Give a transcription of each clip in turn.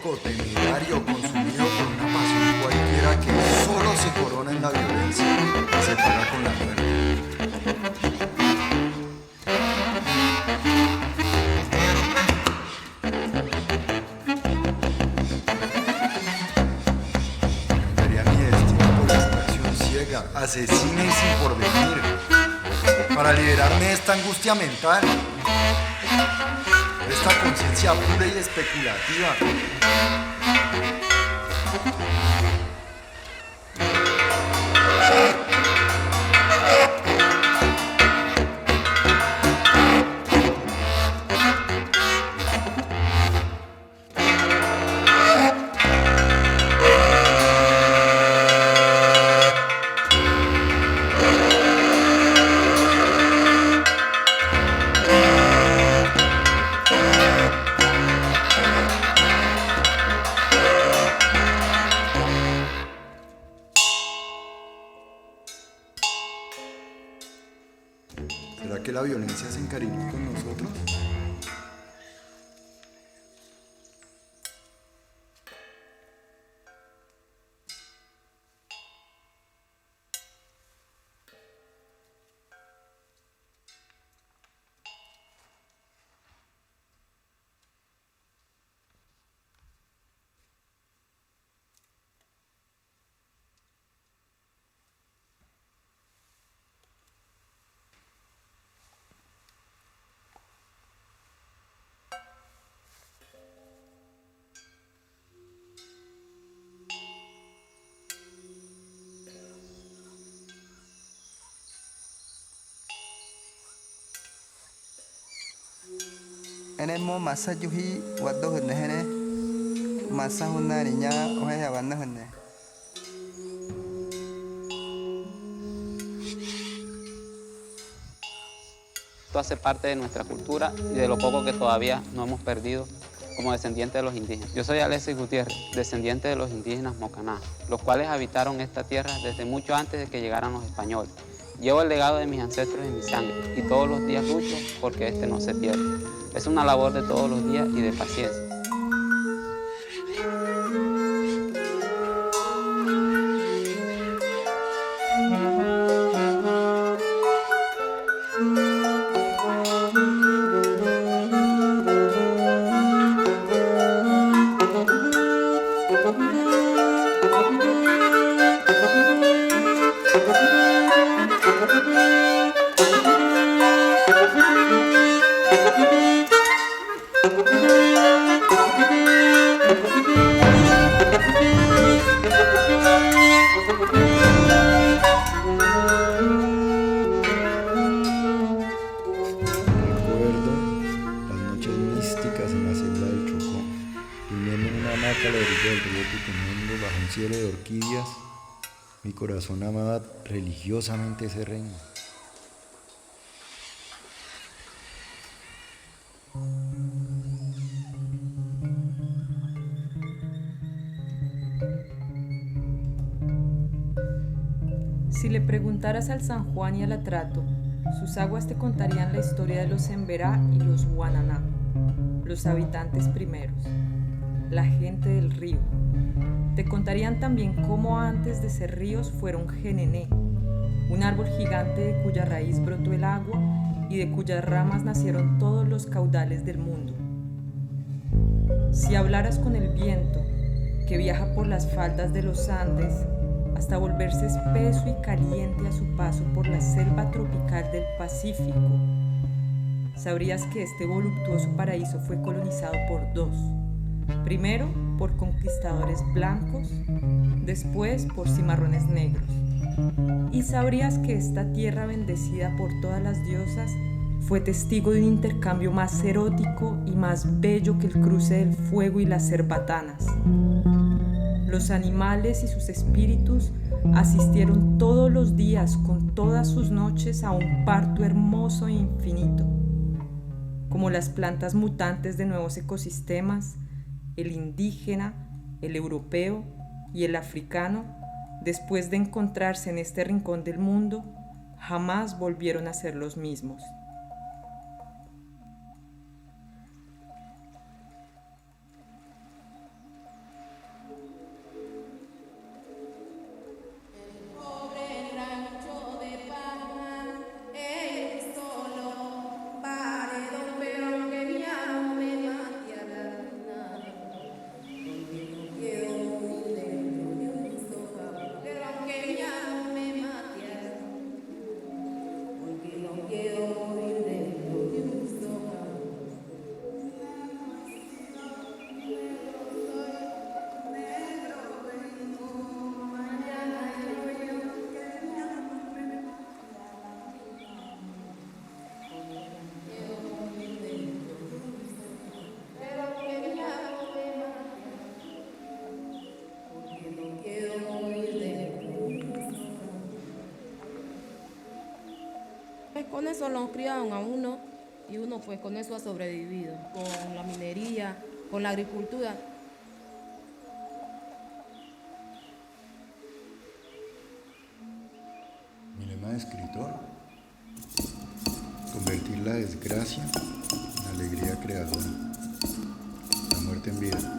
loco, temerario, consumido por una pasión cualquiera que solo se corona en la violencia y se paga con la muerte. Cambiaría mi destino por extracción ciega, asesina y sin porvenir, para liberarme de esta angustia mental, de esta conciencia pura y especulativa. ¿Será que la violencia se encariñó con nosotros? Ene mo masa juhi waddo hunne hene masa hunna rinya ohe yawanna hunne. Esto hace parte de nuestra cultura y de lo poco que todavía no hemos perdido como descendientes de los indígenas. Yo soy Alexis Gutiérrez, descendiente de los indígenas Mocaná, los cuales habitaron esta tierra desde mucho antes de que llegaran los españoles. Llevo el legado de mis ancestros en mi sangre y todos los días lucho porque este no se pierda. Es una labor de todos los días y de paciencia. Recuerdo las noches místicas en la selva del Chocó, durmiendo en una hamaca a la orilla del río Putumayo bajo un cielo de orquídeas. Mi corazón amaba religiosamente ese reino. Si le preguntaras al San Juan y al Atrato, sus aguas te contarían la historia de los Emberá y los Guananá, los habitantes primeros, la gente del río. Te contarían también cómo antes de ser ríos fueron Jenené, un árbol gigante de cuya raíz brotó el agua y de cuyas ramas nacieron todos los caudales del mundo. Si hablaras con el viento, que viaja por las faldas de los Andes, hasta volverse espeso y caliente a su paso por la selva tropical del Pacífico, sabrías que este voluptuoso paraíso fue colonizado por dos. Primero por conquistadores blancos, después por cimarrones negros. Y sabrías que esta tierra bendecida por todas las diosas fue testigo de un intercambio más erótico y más bello que el cruce del fuego y las cerbatanas. Los animales y sus espíritus asistieron todos los días con todas sus noches a un parto hermoso e infinito. Como las plantas mutantes de nuevos ecosistemas, el indígena, el europeo y el africano, después de encontrarse en este rincón del mundo, jamás volvieron a ser los mismos. Con eso lo criaron a uno y uno pues con eso ha sobrevivido, con la minería, con la agricultura. Mi lema de escritor: convertir la desgracia en alegría creadora, la muerte en vida.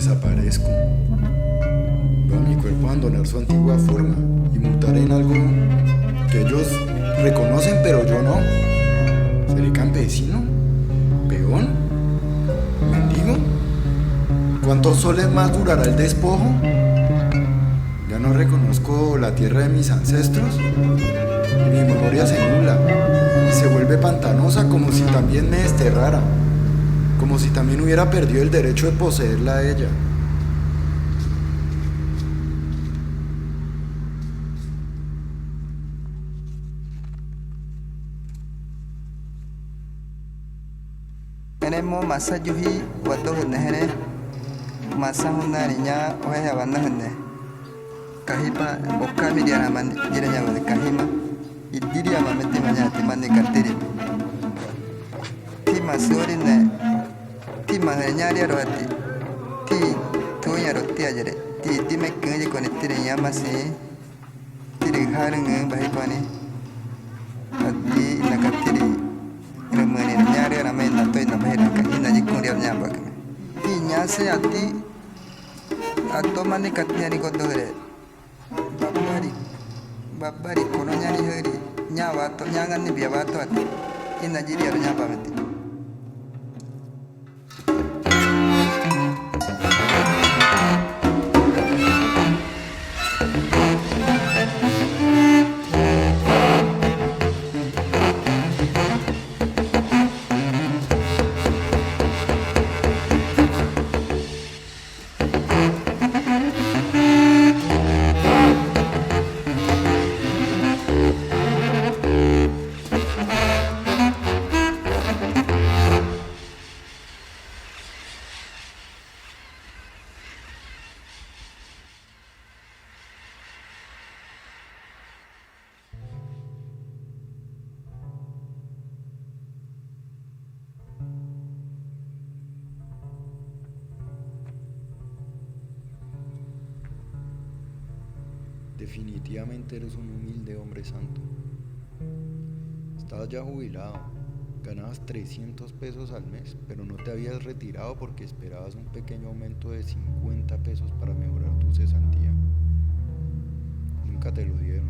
desaparezco. Veo a mi cuerpo abandonar su antigua forma y mutar en algo que ellos reconocen pero yo no. ¿Seré campesino? ¿Peón? ¿Mendigo? ¿Cuántos soles más durará el despojo? Ya no reconozco la tierra de mis ancestros. Mi memoria se nubla y se vuelve pantanosa como si también me desterrara, como si también hubiera perdido el derecho de poseerla a ella. Enemo masa yuhi wado hene hene masa hunarinya ohe abana hene kahipa okami dia naman jiranya wale kahima idiri ama meti manya timane katiri ti masori ne ti mahanya dia roati ti tunya roti ajere ti me kenje kone tirinya masi tiri harenge bahipani ati nakatiri remene nyari rame na toy na bahira kahina jikundi nyamba kame ti nyase ati atto mane katnyani godore babari kono nyani heri nyawa to nyangan ni biawa to ati ina jiri ar nyamba meti. Definitivamente eres un humilde hombre santo. Estabas ya jubilado, ganabas 300 pesos al mes, pero no te habías retirado porque esperabas un pequeño aumento de 50 pesos para mejorar tu cesantía. Nunca te lo dieron,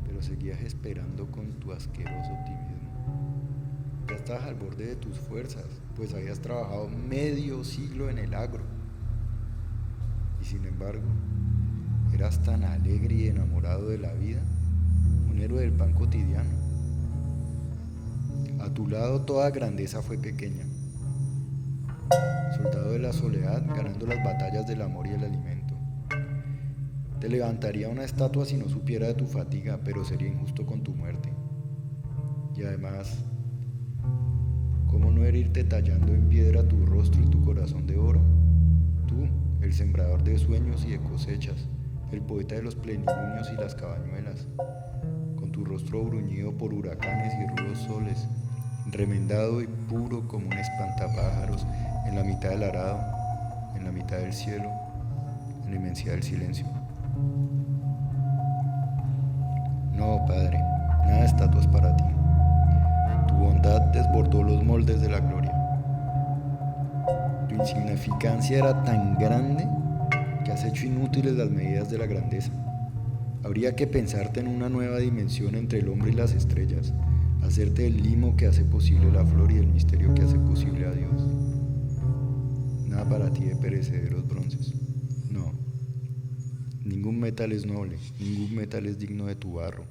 pero seguías esperando con tu asqueroso optimismo. Ya estabas al borde de tus fuerzas, pues habías trabajado medio siglo en el agro. Y sin embargo, eras tan alegre y enamorado de la vida, un héroe del pan cotidiano. A tu lado toda grandeza fue pequeña. Soldado de la soledad, ganando las batallas del amor y el alimento. Te levantaría una estatua si no supiera de tu fatiga, pero sería injusto con tu muerte. Y además, ¿cómo no herirte tallando en piedra tu rostro y tu corazón de oro? Tú, el sembrador de sueños y de cosechas, el poeta de los plenilunios y las cabañuelas, con tu rostro bruñido por huracanes y rudos soles, remendado y puro como un espantapájaros en la mitad del arado, en la mitad del cielo, en la inmensidad del silencio. No, Padre, nada de estatuas para ti. Tu bondad desbordó los moldes de la gloria. Tu insignificancia era tan grande que has hecho inútiles las medidas de la grandeza. Habría que pensarte en una nueva dimensión entre el hombre y las estrellas, hacerte el limo que hace posible la flor y el misterio que hace posible a Dios. Nada para ti de perecederos bronces. No. Ningún metal es noble, ningún metal es digno de tu barro.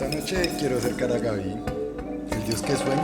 esta noche quiero ser Caragaví, el dios que sueña.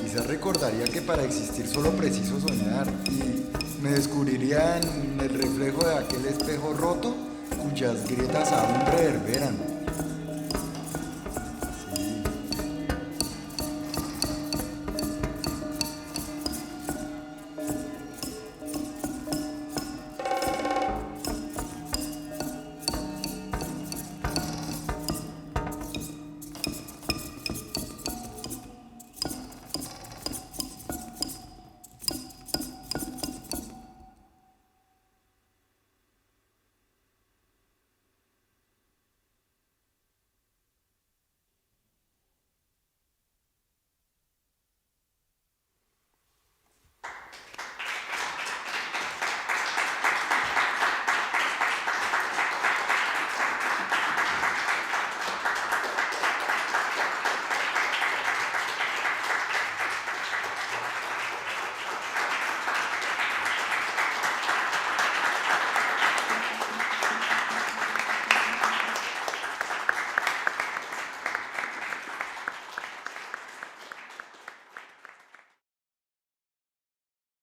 Quizás recordaría que para existir solo preciso soñar y me descubriría en el reflejo de aquel espejo roto cuyas grietas aún reverberan.